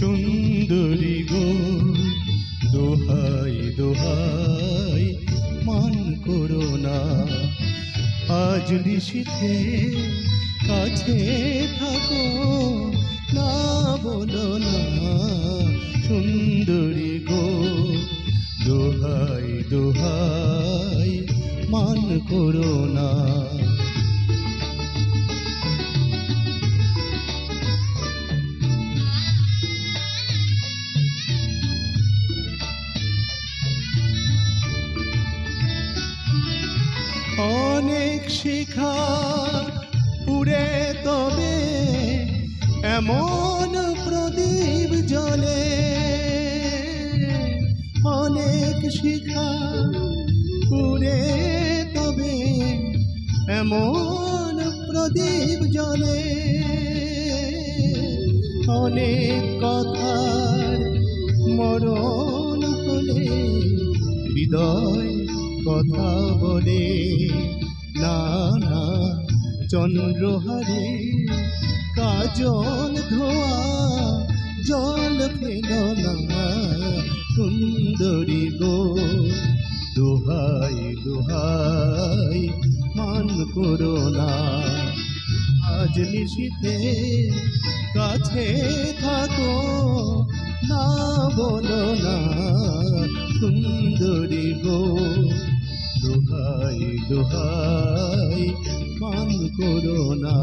সুন্দরী গো দোহাই দোহাই মান করো না। আজ নিশীথে কাছে থাকো, না বলো না সুন্দরী গো দোহাই দোহাই মান করো না। অনেক শিখা পুড়ে তবে এমন প্রদীপ জ্বলে, অনেক শিখা পুড়ে তবে এমন প্রদীপ জ্বলে। অনেক কথার মরণ হলে হৃদয় কথা বলে, না না চন্দ্রহারে কাজল ধোয়া জল ফেলো না সুন্দরী গো দোহাই দোহাই মান করো না। আজ নিশীথে কাছে থাকো, না বলো না সুন্দরী গো দোহাই দোহাই মান করো না।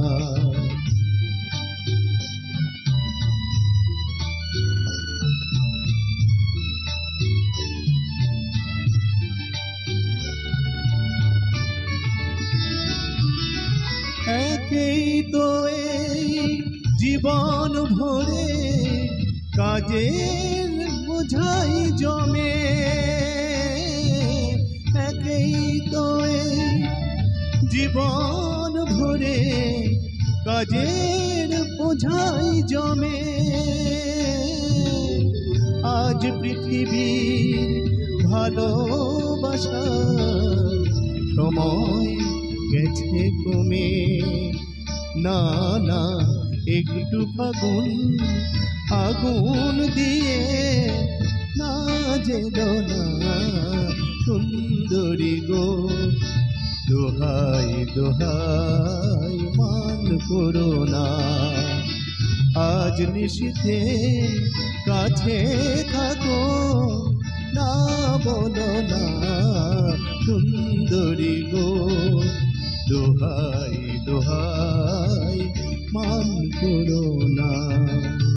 একেই তো এই জীবন ভরে কাজের বোঝাই জমে, একেই তো এই জীবন ভরে কাজের বোঝাই জমে। আজ পৃথিবীর ভালোবাসা সময় গেছে কমে, না না একটু ফাগুন আগুন দিয়ে না জেলো না সুন্দরী গো দোহাই দোহাই মান করো না। আজ নিশীথে কাছে থাকো, না বলো না সুন্দরী গো দোহাই দোহাই মান করো না।